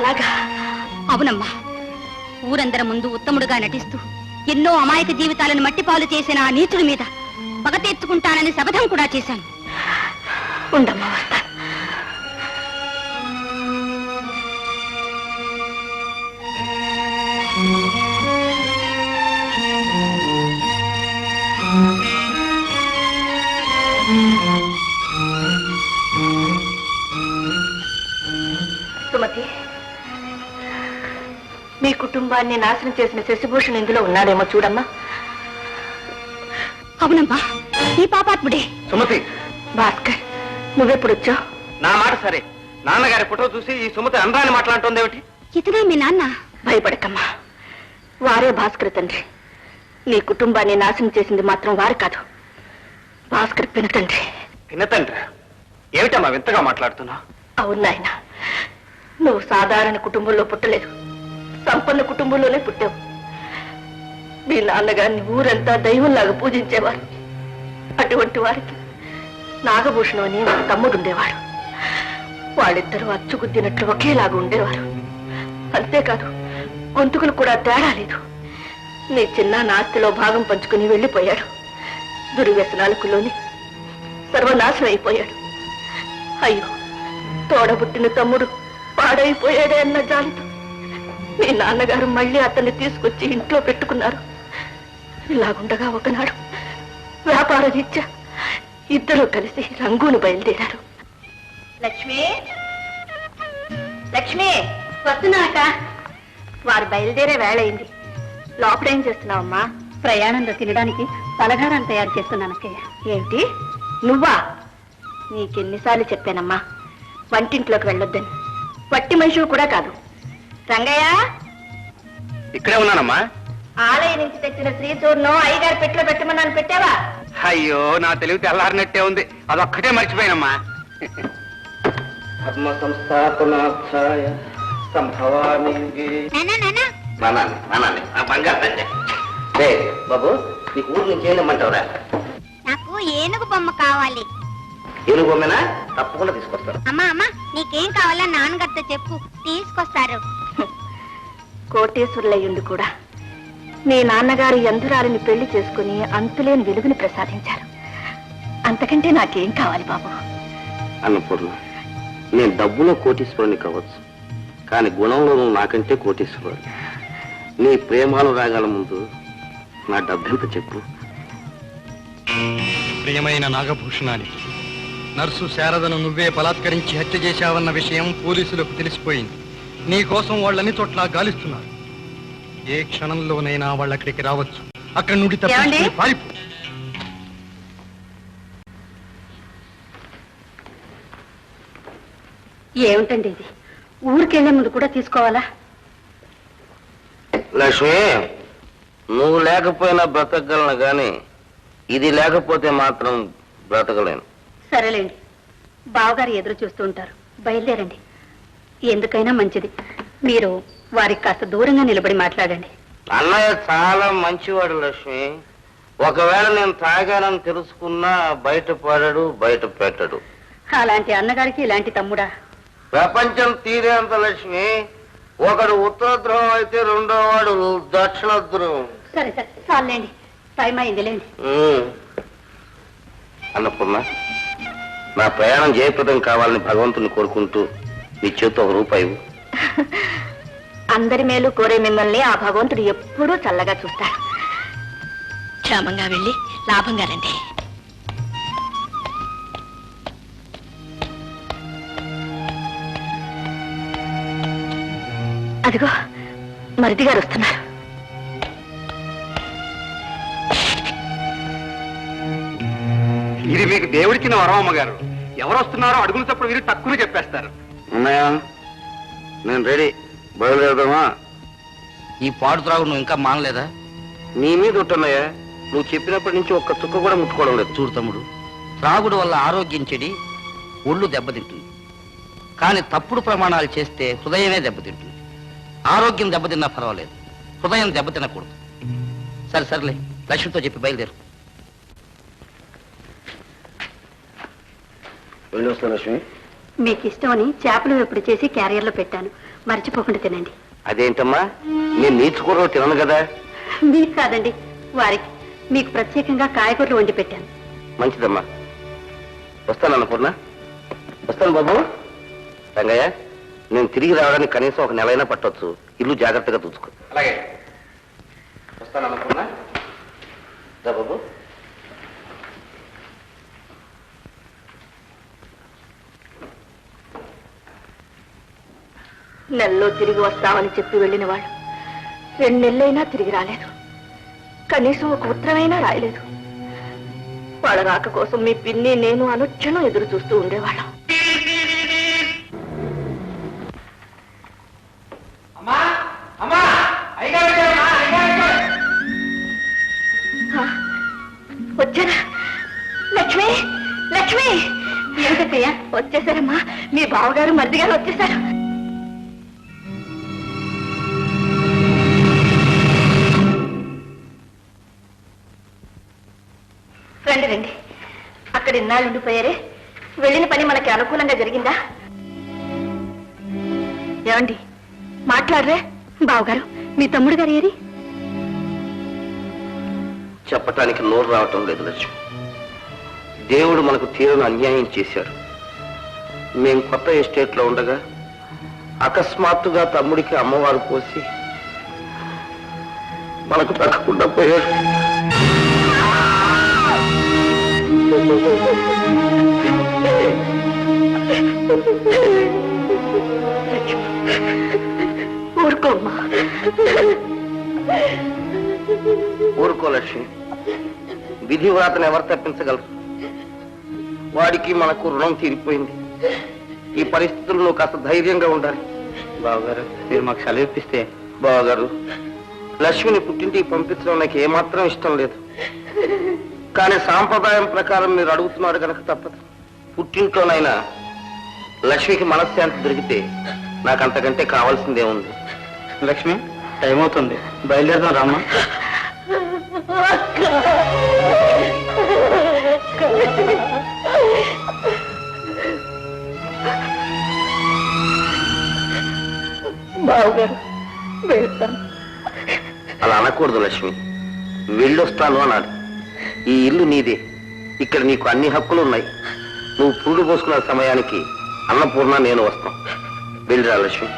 అలాగా? అవునమ్మా. ఊరందరి ముందు ఉత్తముడుగా నటిస్తూ ఎన్నో అమాయక జీవితాలను మట్టిపాలు చేసిన ఆ నీచుడి మీద పగ తీర్చుకుంటానని శపథం కూడా చేశాను. ఉండమ్మా, వస్తా. సుమతి, మీ కుటుంబాన్ని నాశనం చేసిన శశిభూషణ్ ఇందులో ఉన్నాడేమో చూడమ్మా. అవునమ్మా, ఈ పాపాత్ముడే. సుమతి. భాస్కర్, నువ్వెప్పుడు వచ్చావు? నా మాట సరే, నాన్నగారి ఫోటో చూసి ఈ సుమతి అందాన్ని మాట్లాడుతోందేమిటి? ఇతనే మీ నాన్న? భయపడకమ్మా, వారే భాస్కర్ తండ్రి. నీ కుటుంబాన్ని నాశనం చేసింది మాత్రం వారు కాదు, భాస్కర్ పినతండ్రి. పినతండ్రి? ఏమిటమ్మా వింతగా మాట్లాడుతున్నావు? అవును నాయన, నువ్వు సాధారణ కుటుంబంలో పుట్టలేదు, సంపన్న కుటుంబంలోనే పుట్టావు. మీ నాన్నగారిని ఊరంతా దైవంలాగా పూజించేవారు. అటువంటి వారికి నాగభూషణం అని ఒక తమ్ముడుండేవాడు. వాళ్ళిద్దరూ అచ్చుగుద్దినట్లు ఒకేలాగా ఉండేవారు. అంతేకాదు, గొంతుకులు కూడా తేడా లేదు. నీ చిన్న నాస్తిలో భాగం పంచుకుని వెళ్ళిపోయాడు. దుర్వ్యసనాలకు లోని సర్వనాశనం అయిపోయాడు. అయ్యో, తోడబుట్టిన తమ్ముడు పాడైపోయాడే అన్న జాలితో మీ నాన్నగారు మళ్ళీ అతన్ని తీసుకొచ్చి ఇంట్లో పెట్టుకున్నారు. ఇలాగుండగా ఒకనాడు వ్యాపార రీత్యా ఇద్దరూ కలిసి రంగూను బయలుదేరారు. లక్ష్మి, లక్ష్మి, వస్తున్నాక. వారు బయలుదేరే వేళయింది. లోపడేం చేస్తున్నావమ్మా? ప్రయాణంలో తినడానికి పలహారాలు తయారు చేస్తున్నానక్కయ్య. ఏంటి, నువ్వా? నీకెన్నిసార్లు చెప్పానమ్మా వంటింట్లోకి వెళ్ళొద్దని. వట్టి మనిషి కూడా కాదు. రంగయ్య, ఇక్కడే ఉన్నానమ్మా. ఆలయం నుంచి తెచ్చిన శ్రీచూర్ణం అయ్యగారి పెట్టులో పెట్టమన్నాను, పెట్టావా? అయ్యో, నా తెలివి తెల్లారినట్టే ఉంది, అదొక్కటే మర్చిపోయానమ్మా. పద్మ సంస్థాపనార్థాయ సంభవామి. బాబు, నీకు ఊరు నుంచి ఏమమ్మంటావురా? నాకు ఏనుగు బొమ్మ కావాలి. ఏనుగు బొమ్మనా? తప్పకుండా తీసుకొస్తాను. అమ్మా అమ్మా, నీకేం కావాలో నాన్నగారితో చెప్పు, తీసుకొస్తారు. కోటేశ్వరులయ్యుండి కూడా మీ నాన్నగారు యంధురాలిని పెళ్లి చేసుకుని అంతులేని వెలుగుని ప్రసాదించారు. అంతకంటే నాకేం కావాలి బాబు? అన్నపూర్ణ, నేను డబ్బులో కోటీశ్వరుని కావచ్చు, కానీ గుణంలో నువ్వు నాకంటే కోటీశ్వరుడు. నీ ప్రేమానురాగాల ముందు నా డబ్బెంత చెప్పు. ప్రియమైన నాగభూషణానికి, నర్సు శారదను నువ్వే బలాత్కరించి హత్య చేశావన్న విషయం పోలీసులకు తెలిసిపోయింది. నీ కోసం వాళ్ళని చోట్ల గాలిస్తున్నారు. ఏ క్షణంలోనైనా వాళ్ళక్కడికి రావచ్చు. అక్కడి నుండి తప్పించుకుని పారిపో. ఏమిటండి ఇది? ఊరికెళ్లే ముందు కూడా తీసుకోవాలా? లక్ష్మి, నువ్వు లేకపోయినా బ్రతకగలను గాని ఇది లేకపోతే మాత్రం బ్రతకలేను. సరేలేండి, బావగారు ఎదురు చూస్తూ ఉంటారు, బయలుదేరండి. ఎందుకైనా మంచిది, మీరు వారికి కాస్త దూరంగా నిలబడి మాట్లాడండి. అన్నయ్య చాలా మంచివాడు లక్ష్మి. ఒకవేళ నేను తాగానని తెలుసుకున్నా బయటపడడు, బయట పెట్టడు. అలాంటి అన్నగారికి ఇలాంటి తమ్ముడా? ప్రపంచం తీరేంత లక్ష్మి. ఒకడు ఉత్తర ధ్రువం అయితే రెండో వాడు దక్షిణ ధ్రువం. సరే సరే, చాలండి, టైం అయింది లేండి. అన్నపూర్ణ, నా ప్రయాణం జయప్రదం కావాలని భగవంతుని కోరుకుంటూ నీ చేతితో ₹1. అందరి మేలు కోరే మిమ్మల్ని ఆ భగవంతుడు ఎప్పుడూ చల్లగా చూస్తాడు. క్షేమంగా వెళ్ళి లాభంగా రండి. అదిగో మరిది గారు వస్తున్నారు. ఇది మీకు దేవుడిచ్చిన వరం అమ్మగారు. ఎవరు వస్తున్నారో అడుగులు తప్పుడు మీరు తక్కువ చెప్పేస్తారు. అన్నయ్య, నేను రెడీ, బయలుదేరదామా? ఈ పాడు త్రాగు నువ్వు ఇంకా మానలేదా? నీ మీద ఉంటున్నాయా? నువ్వు చెప్పినప్పటి నుంచి ఒక్క చుక్క కూడా ముట్టుకోవడం లేదు. చూడు తమ్ముడు, త్రాగుడు వల్ల ఆరోగ్యం చెడి ఒళ్ళు దెబ్బతింటుంది. కానీ తప్పుడు ప్రమాణాలు చేస్తే హృదయమే దెబ్బతింటుంది. ఆరోగ్యం దెబ్బతిన్నా పర్వాలేదు, హృదయం దెబ్బతినకూడదు. సరే సర్లే, లక్ష్మితో చెప్పి బయలుదేరు. వెళ్ళి వస్తా లక్ష్మి. మీకు ఇష్టమని చేపలు ఎప్పుడు చేసి క్యారియర్లో పెట్టాను, మర్చిపోకుండా తినండి. అదేంటమ్మా, నేను నీచుకూరలో తినను కదా. మీకు కాదండి, వారికి. మీకు ప్రత్యేకంగా కాయగూరలు వండి పెట్టాను. మంచిదమ్మా. వస్తాను అన్నపూర్ణ. వస్తాను బాబు. రంగయ్య, నేను తిరిగి రావడానికి కనీసం 1 నెలైనా పట్టొచ్చు. ఇల్లు జాగ్రత్తగా చూసుకో. అలాగే. వస్తాను అన్నపూర్ణ. రా బాబు. నెలలో తిరిగి వస్తామని చెప్పి వెళ్ళిన వాళ్ళు 2 నెలలైనా తిరిగి రాలేదు. కనీసం ఒక ఉత్తరమైనా రాయలేదు. వాళ్ళ రాక కోసం మీ పిన్ని నేను అనుక్షణం ఎదురు చూస్తూ ఉండేవాళ్ళం. వచ్చారా? లక్ష్మి, లక్ష్మి! ఏమిటయ్యా వచ్చేసారమ్మా? మీ బావగారు మరిది గారు వచ్చేసారు. రండి రండి. అక్కడ ఇన్నాళ్ళు ఉండిపోయారే, వెళ్ళిన పని మనకి అనుకూలంగా జరిగిందా? ఏమండి మాట్లాడరే? బావగారు, మీ తమ్ముడు గారు ఏరి? చెప్పటానికి నోరు రావటం లేదు లక్ష్మి. దేవుడు మనకు తీరని అన్యాయం చేశాడు. మేం కొత్త ఎస్టేట్లో ఉండగా అకస్మాత్తుగా తమ్ముడికి అమ్మవారు పోసి మనకు తగ్గకుండా పోయాడు. ఊరుకోమ్మా. ఊరుకో లక్ష్మి. విధి వ్రాతను ఎవరు తప్పించగలరు? వాడికి మనకు రుణం తీరిపోయింది. ఈ పరిస్థితుల్లో నువ్వు కాస్త ధైర్యంగా ఉండాలి. బావగారు, మీరు మాకు సెలవు ఇప్పిస్తే. బావగారు, లక్ష్మిని పుట్టింటికి పంపించడం నాకు ఏమాత్రం ఇష్టం లేదు. కానీ సాంప్రదాయం ప్రకారం మీరు అడుగుతున్నారు కనుక తప్పదు. పుట్టింట్లోనైనా లక్ష్మికి మనశ్శాంతి దొరికితే నాకు అంతకంటే కావాల్సిందే ఉంది. లక్ష్మి, టైం అవుతుంది, బయలుదేరదాం రామ్మా. బావగారు, వెళ్తాను. అలా అనకూడదు లక్ష్మి. వెళ్ళొస్తాను అన్నాడు. ఈ ఇల్లు నీదే. ఇక్కడ నీకు అన్ని హక్కులు ఉన్నాయి. నువ్వు పురుడు పోసుకున్న సమయానికి అన్నపూర్ణ నేను వస్తాం. వెళ్ళిరా లక్ష్మి.